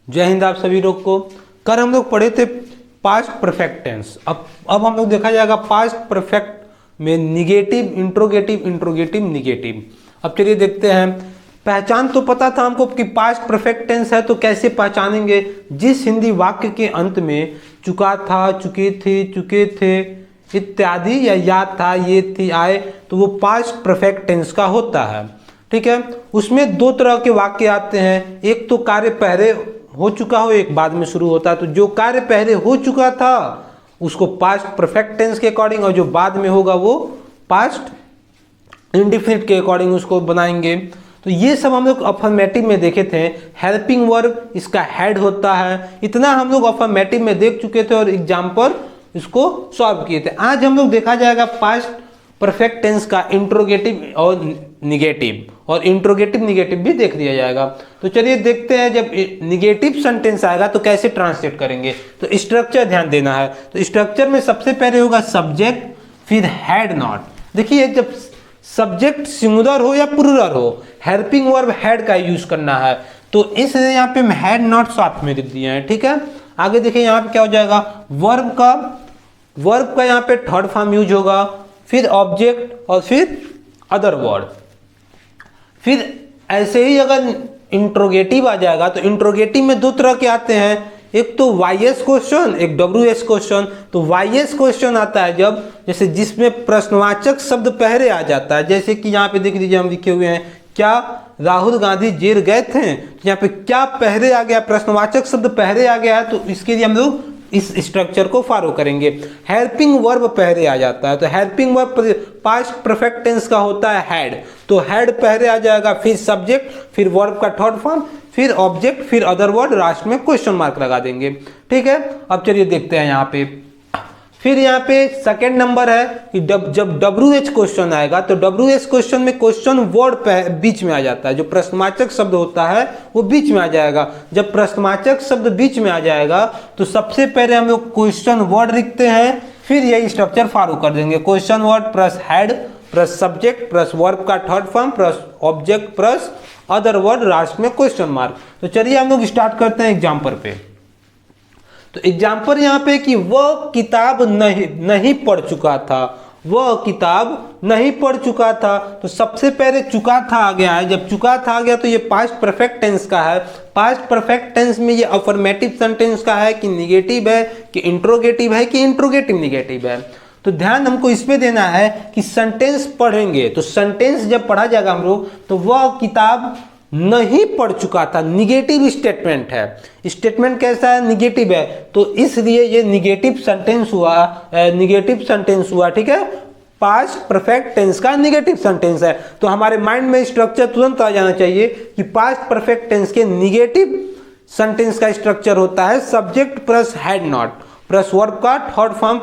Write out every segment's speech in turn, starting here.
जय हिंद आप सभी लोग को। कल हम लोग पढ़े थे पास्ट परफेक्ट टेंस। अब हम लोग देखा जाएगा पास्ट परफेक्ट में निगेटिव, इंट्रोगेटिव, इंट्रोगेटिव, निगेटिव। अब चलिए देखते हैं। पहचान तो पता था हमको कि पास्ट परफेक्ट टेंस है, तो कैसे पहचानेंगे? जिस हिंदी वाक्य के अंत में चुका था, चुके थे इत्यादि या याद था, ये थी, आए, तो वो पास्ट परफेक्ट टेंस का होता है। ठीक है, उसमें दो तरह के वाक्य आते हैं। एक तो कार्य पहले हो चुका हो, एक बाद में शुरू होता है। तो जो कार्य पहले हो चुका था उसको पास्ट परफेक्ट टेंस के अकॉर्डिंग, और जो बाद में होगा वो पास्ट इंडेफिनिट के अकॉर्डिंग उसको बनाएंगे। तो ये सब हम लोग अफर्मेटिव में देखे थे। हेल्पिंग वर्ब इसका हेड होता है। इतना हम लोग अफर्मेटिव में देख चुके थे और एग्जाम्पल इसको सॉल्व किए थे। आज हम लोग देखा जाएगा पास्ट परफेक्ट टेंस का इंट्रोगेटिव और निगेटिव, और इंट्रोगेटिव निगेटिव भी देख लिया जाएगा। तो चलिए देखते हैं, जब निगेटिव सेंटेंस आएगा तो कैसे ट्रांसलेट करेंगे। तो स्ट्रक्चर ध्यान देना है। तो स्ट्रक्चर में सबसे पहले होगा सब्जेक्ट, फिर हैड नॉट। देखिए, जब सब्जेक्ट सिंगुलर हो या प्लूरल हो, हेल्पिंग वर्ब हैड का यूज करना है। तो इसलिए यहाँ पे हैड नॉट साथ में लिख दिए हैं। ठीक है, आगे देखिए यहाँ पे क्या हो जाएगा। वर्ब का यहाँ पे थर्ड फॉर्म यूज होगा, फिर ऑब्जेक्ट और फिर अदर वर्ड। फिर ऐसे ही अगर इंट्रोगेटिव आ जाएगा तो इंट्रोगेटिव में दो तरह के आते हैं, एक तो वाईएस क्वेश्चन, एक डब्ल्यूएस क्वेश्चन। तो वाईएस क्वेश्चन आता है जब जैसे जिसमें प्रश्नवाचक शब्द पहले आ जाता है। जैसे कि यहाँ पे देख लीजिए, हम लिखे हुए हैं, क्या राहुल गांधी जेल गए थे। तो यहाँ पे क्या पहले आ गया, प्रश्नवाचक शब्द पहले आ गया है, तो इसके लिए हम लोग इस स्ट्रक्चर को फॉलो करेंगे। हेल्पिंग वर्ब पहले आ जाता है, तो helping verb past perfect tense का होता है हैड। तो हैड पहले आ जाएगा, फिर सब्जेक्ट, फिर वर्ब का थर्ड फॉर्म, फिर ऑब्जेक्ट, फिर अदर वर्ड, लास्ट में क्वेश्चन मार्क लगा देंगे। ठीक है, अब चलिए देखते हैं यहाँ पे। फिर यहाँ पे सेकेंड नंबर है कि जब WH क्वेश्चन आएगा तो WH क्वेश्चन में क्वेश्चन वर्ड बीच में आ जाता है। जो प्रश्नवाचक शब्द होता है वो बीच में आ जाएगा। जब प्रश्नवाचक शब्द बीच में आ जाएगा तो सबसे पहले हम लोग क्वेश्चन वर्ड लिखते हैं, फिर यही स्ट्रक्चर फॉलो कर देंगे। Question word plus had plus subject plus verb का third form plus object plus other word, last में क्वेश्चन मार्क। तो चलिए हम लोग स्टार्ट करते हैं एग्जाम्पल पे। तो एग्जाम्पल यहाँ पे कि वह किताब नहीं पढ़ चुका था, वह किताब नहीं पढ़ चुका था। तो सबसे पहले चुका था आ गया है। जब चुका था आ गया तो ये पास्ट परफेक्ट टेंस का है। पास्ट परफेक्ट टेंस में ये अफर्मेटिव सेंटेंस का है कि निगेटिव है, कि इंट्रोगेटिव है, कि इंट्रोगेटिव निगेटिव है। तो ध्यान हमको इसमें देना है कि सेंटेंस पढ़ेंगे तो सेंटेंस जब पढ़ा जाएगा हम लोग, तो वह किताब नहीं पढ़ चुका था, निगेटिव स्टेटमेंट है। स्टेटमेंट कैसा है? निगेटिव है, तो इसलिए ये निगेटिव सेंटेंस हुआ, निगेटिव सेंटेंस हुआ। ठीक है, पास्ट परफेक्ट टेंस का निगेटिव सेंटेंस है। तो हमारे माइंड में स्ट्रक्चर तुरंत आ जाना चाहिए कि पास्ट परफेक्ट टेंस के निगेटिव सेंटेंस का स्ट्रक्चर होता है subject plus had not plus verb का third form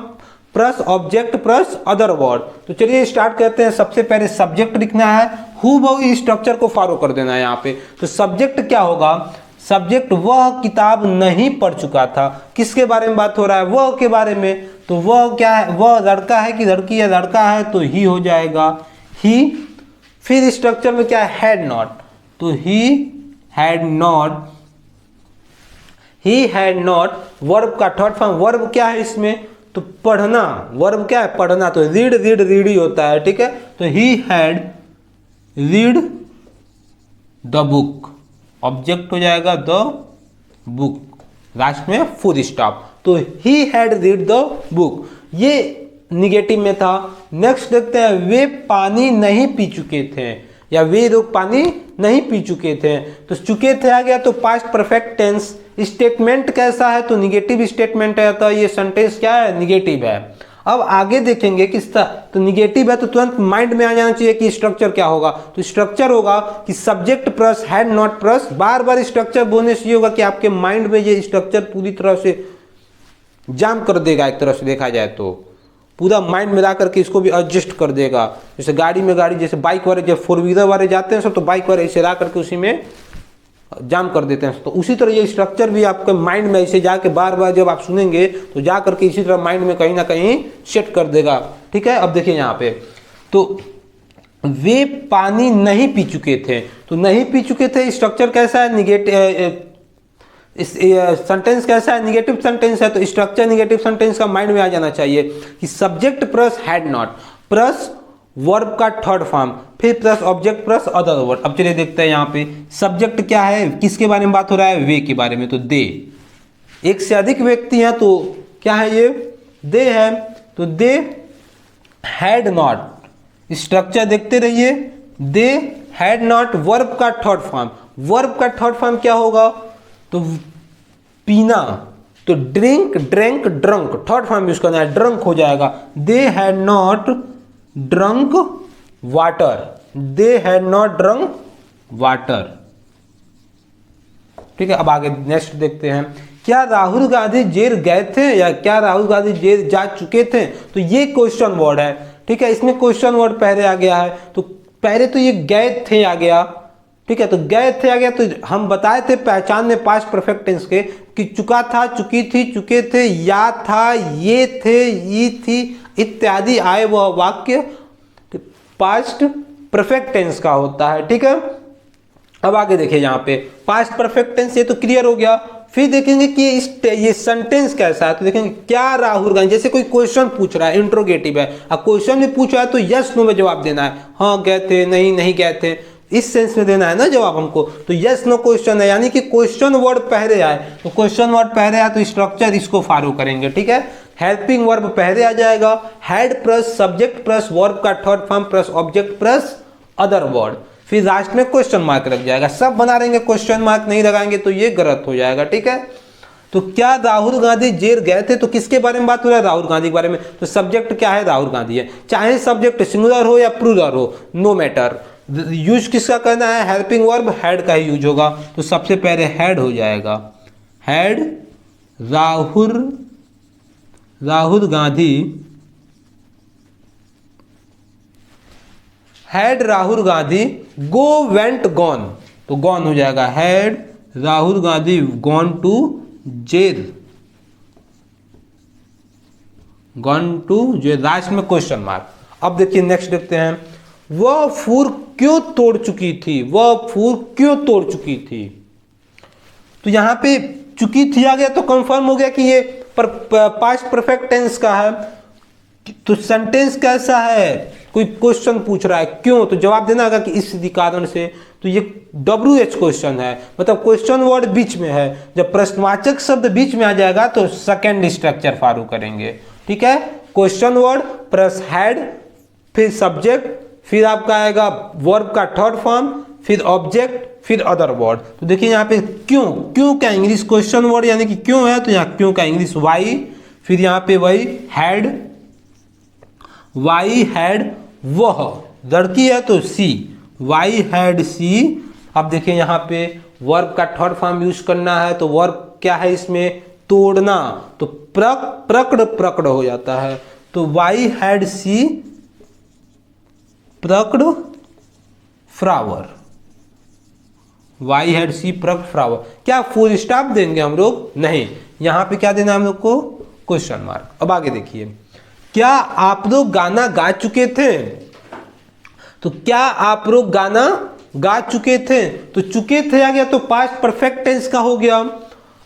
plus object plus other word. तो चलिए स्टार्ट करते हैं। सबसे पहले सब्जेक्ट लिखना है, हूबहू स्ट्रक्चर को फॉलो कर देना है यहाँ पे। तो सब्जेक्ट क्या होगा? सब्जेक्ट वह किताब नहीं पढ़ चुका था। किसके बारे में बात हो रहा है? वह के बारे में। तो वह क्या है? वह लड़का है कि लड़की है? लड़का है तो ही हो जाएगा, ही। फिर स्ट्रक्चर में क्या है? Had not. तो he had not, he had not. Verb का थर्ड फॉर्म, वर्ब क्या है इसमें? तो पढ़ना। वर्ब क्या है? पढ़ना। तो रीड रीड ही होता है। ठीक है, तो he had read the book, object हो जाएगा द बुक, लास्ट में फुल स्टॉप। तो he had read the book, ये निगेटिव में था। नेक्स्ट देखते हैं, वे पानी नहीं पी चुके थे, या वे लोग पानी नहीं पी चुके थे। तो चुके थे आ गया तो पास्ट परफेक्ट टेंस। स्टेटमेंट कैसा है? तो निगेटिव स्टेटमेंट है, तो ये सेंटेंस क्या है? निगेटिव है। अब आगे देखेंगे किस तरह। तो निगेटिव है तो तुरंत माइंड में आ जाना चाहिए कि स्ट्रक्चर क्या होगा। तो स्ट्रक्चर होगा कि subject plus had not plus, bar bar structure बोलने से ये होगा कि आपके माइंड में ये स्ट्रक्चर पूरी तरह से जाम कर देगा। एक तरह से देखा जाए तो पूरा माइंड मिला करके इसको भी एडजस्ट कर देगा। जैसे गाड़ी में जैसे बाइक वाले, जब फोर व्हीलर वाले जाते हैं सब, तो बाइक वाले इसे ला करके उसी में जाम कर देते हैं। तो उसी तरह ये स्ट्रक्चर भी आपके माइंड में ऐसे जाके बार बार जब आप सुनेंगे तो जा करके इसी तरह माइंड में कहीं ना कहीं सेट कर देगा। ठीक है, अब देखिए यहाँ पे, तो वे पानी नहीं पी चुके थे। तो नहीं पी चुके थे, स्ट्रक्चर कैसा है? निगेटिव इस सेंटेंस कैसा है, निगेटिव सेंटेंस है, तो स्ट्रक्चर निगेटिव सेंटेंस का माइंड में आ जाना चाहिए कि subject plus had not plus verb का थर्ड फॉर्म फिर plus object plus other word. अब चलिए देखते हैं यहाँ पे सब्जेक्ट क्या है, किसके बारे में बात हो रहा है, वे के बारे में, तो दे, एक से अधिक व्यक्ति हैं तो क्या है ये, दे है, तो दे हैड नॉट। स्ट्रक्चर देखते रहिए, दे हैड नॉट वर्ब का थर्ड फॉर्म, वर्ब का थर्ड फॉर्म क्या होगा, तो पीना, तो drink drank drunk, third form use करना है, ड्रंक हो जाएगा, they had not drunk water, they had not drunk water. ठीक है, अब आगे नेक्स्ट देखते हैं, क्या राहुल गांधी जेल गए थे या क्या राहुल गांधी जेल जा चुके थे, तो ये क्वेश्चन वर्ड है। ठीक है, इसमें क्वेश्चन वर्ड पहले आ गया है, तो पहले तो ये गए थे आ गया। ठीक है, तो गए थे आ गया, तो हम बताए थे पहचान में पास्ट परफेक्ट टेंस के कि चुका था, चुकी थी, चुके थे, या था, ये थे, ये थी इत्यादि आए वह वाक्य पास्ट परफेक्ट टेंस का होता है। ठीक है, अब आगे देखिए यहाँ पे पास्ट परफेक्ट टेंस, ये तो क्लियर हो गया। फिर देखेंगे कि ये सेंटेंस कैसा है, तो देखेंगे क्या राहुल गांधी, जैसे कोई क्वेश्चन पूछ रहा है, इंट्रोगेटिव है, अब क्वेश्चन भी पूछ रहा है तो यस नो में जवाब देना है, हाँ गए थे, नहीं नहीं गए थे, इस सेंस में देना है ना जवाब हमको, तो यस नो क्वेश्चन है, यानी कि क्वेश्चन वर्ड पहले आए, तो क्वेश्चन वर्ड पहले आए तो स्ट्रक्चर इसको फॉलो करेंगे। ठीक है, हेल्पिंग वर्ब पहले आ जाएगा, had plus subject plus verb का third form plus object plus other word, फिर लास्ट में क्वेश्चन मार्क लग जाएगा। सब बना रहेंगे, क्वेश्चन मार्क नहीं लगाएंगे तो ये गलत हो जाएगा। ठीक है, तो क्या राहुल गांधी जेल गए थे, तो किसके बारे में बात हो रहा है, राहुल गांधी के बारे में, तो सब्जेक्ट क्या है, राहुल गांधी है, चाहे सब्जेक्ट सिंगुलर हो या प्लूरल हो, नो मैटर, यूज किसका करना है, हेल्पिंग वर्ब हैड का ही यूज होगा, तो सबसे पहले हैड हो जाएगा, had Rahul Gandhi, had Rahul Gandhi go went gone, तो गॉन हो जाएगा, had Rahul Gandhi gone to jail, gone to jail, last में क्वेश्चन मार्क। अब देखिए नेक्स्ट देखते हैं, वह फूल क्यों तोड़ चुकी थी, वह फूल क्यों तोड़ चुकी थी, तो यहां पे चुकी थी आ गया तो कंफर्म हो गया कि ये पास्ट परफेक्ट टेंस का है। तो सेंटेंस कैसा है, कोई क्वेश्चन पूछ रहा है क्यों, तो जवाब देना होगा कि इस कारण से, तो ये WH क्वेश्चन है, मतलब क्वेश्चन वर्ड बीच में है, जब प्रश्नवाचक शब्द बीच में आ जाएगा तो सेकंड स्ट्रक्चर फॉलो करेंगे। ठीक है, क्वेश्चन वर्ड प्लस हैड, फिर सब्जेक्ट, फिर आपका आएगा वर्ब का थर्ड फॉर्म, फिर ऑब्जेक्ट, फिर अदर वर्ड। तो देखिए यहाँ पे क्यों, क्यों का इंग्लिश क्वेश्चन वर्ड यानी कि क्यों है, तो यहाँ क्यों का इंग्लिश वाई, फिर यहाँ पे वही हैड, वाई हैड, वह लड़की है तो सी, वाई हैड सी। अब देखिए यहाँ पे वर्ब का थर्ड फॉर्म यूज करना है, तो वर्ब क्या है इसमें, तोड़ना, तो प्रकड़ हो जाता है, तो why had she plucked flower, why had she plucked flower. क्या फुल स्टॉप देंगे हम लोग, नहीं, यहां पे क्या देना हम लोग को, क्वेश्चन मार्क। अब आगे देखिए, क्या आप लोग गाना गा चुके थे, तो क्या आप लोग गाना गा चुके थे, तो चुके थे आ गया तो पास्ट परफेक्ट टेंस का हो गया।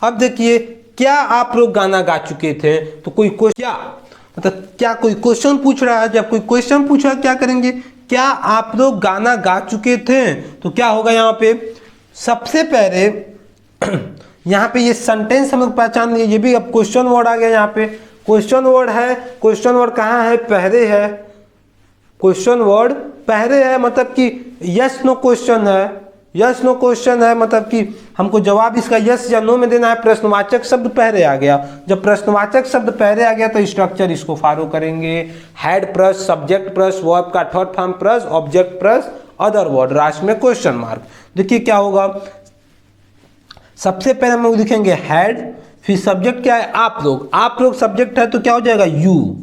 अब देखिए क्या आप लोग गाना गा चुके थे, तो कोई क्या मतलब क्या कोई क्वेश्चन पूछ रहा है, जब कोई क्वेश्चन पूछ रहा है क्या करेंगे, क्या आप लोग गाना गा चुके थे, तो क्या होगा यहाँ पे, सबसे पहले यहाँ पे ये सेंटेंस हम लोग पहचान लिए, ये भी अब क्वेश्चन वर्ड आ गया, यहाँ पे क्वेश्चन वर्ड है, क्वेश्चन वर्ड कहाँ है, पहले है, क्वेश्चन वर्ड पहले है, मतलब कि यस नो क्वेश्चन है, यस नो क्वेश्चन है, मतलब कि हमको जवाब इसका यस या नो में देना है, प्रश्नवाचक शब्द पहले आ गया, जब प्रश्नवाचक शब्द पहले आ गया तो स्ट्रक्चर इसको फॉलो करेंगे, had plus subject plus verb का third form plus object plus other word, last में क्वेश्चन मार्क। देखिए क्या होगा, सबसे पहले हम लोग लिखेंगे हैड, फिर सब्जेक्ट क्या है, आप लोग सब्जेक्ट है तो क्या हो जाएगा, you,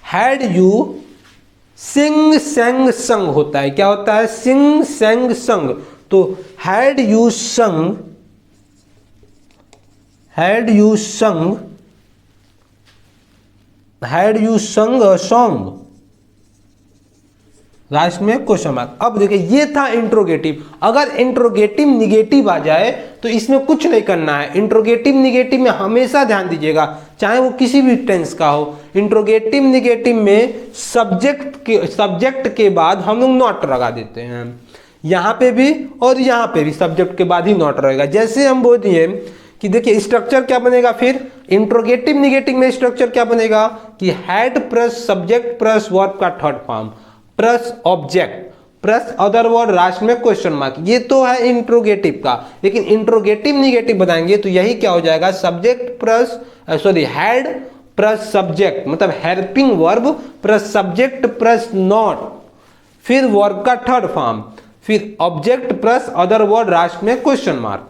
had you sing Seng संग होता है, क्या होता है, सिंग सेंग संग, तो हैड यू संग, हैड यू संग, हैड यू संग अ सॉन्ग, लास्ट में क्वेश्चन मार्क। अब देखिए ये था इंट्रोगेटिव। अगर इंट्रोगेटिव निगेटिव आ जाए तो इसमें कुछ नहीं करना है। इंट्रोगेटिव निगेटिव में हमेशा ध्यान दीजिएगा, चाहे वो किसी भी टेंस का हो, इंट्रोगेटिव निगेटिव में सब्जेक्ट के बाद हम लोग नॉट लगा देते हैं, यहाँ पे भी और यहाँ पे भी सब्जेक्ट के बाद ही नॉट रहेगा। जैसे हम बोल दिए कि देखिए स्ट्रक्चर क्या बनेगा, फिर इंट्रोगेटिव निगेटिव में स्ट्रक्चर क्या बनेगा कि had plus subject plus verb का third form plus object plus other word last में क्वेश्चन मार्क। ये तो है इंट्रोगेटिव का, लेकिन इंट्रोगेटिव निगेटिव बताएंगे तो यही क्या हो जाएगा, subject plus had plus subject मतलब helping verb plus subject plus not, फिर वर्ब का थर्ड फॉर्म, फिर object plus other word last में क्वेश्चन मार्क।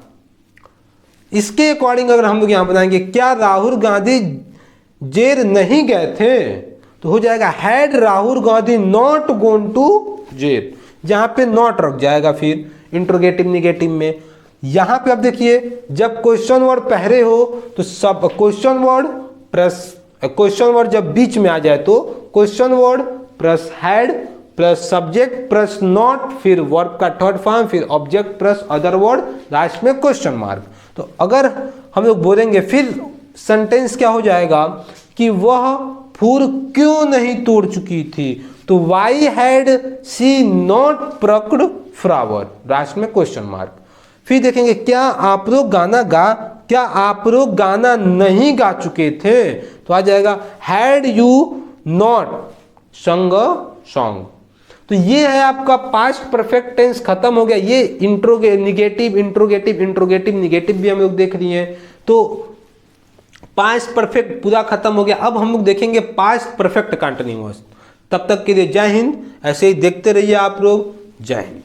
इसके अकॉर्डिंग अगर हम लोग यहां बताएंगे क्या राहुल गांधी जेल नहीं गए थे, तो हो जाएगा had Rahul Gandhi not gone to jail, जहां पे नॉट रख जाएगा फिर इंट्रोगेटिव निगेटिव में। यहां पे अब देखिए जब क्वेश्चन वर्ड पहले हो तो सब question word plus question word जब बीच में आ जाए तो question word plus had plus subject plus not, फिर वर्ब का थर्ड फॉर्म, फिर object plus other word last में क्वेश्चन मार्क। तो अगर हम लोग बोलेंगे फिर सेंटेंस क्या हो जाएगा कि वह फूल क्यों नहीं तोड़ चुकी थी, तो why had she not plucked flower last में क्वेश्चन मार्क। फिर देखेंगे क्या आप लोग गाना नहीं गा चुके थे, तो आ जाएगा हैड यू नॉट संग सॉन्ग। तो ये है आपका पास्ट परफेक्ट टेंस खत्म हो गया। ये निगेटिव इंट्रोगेटिव इंट्रोगेटिव निगेटिव भी हम लोग देख लिए हैं, तो पास्ट परफेक्ट पूरा खत्म हो गया। अब हम लोग देखेंगे पास्ट परफेक्ट कंटिन्यूअस। तब तक के लिए जय हिंद। ऐसे ही देखते रहिए आप लोग। जय हिंद।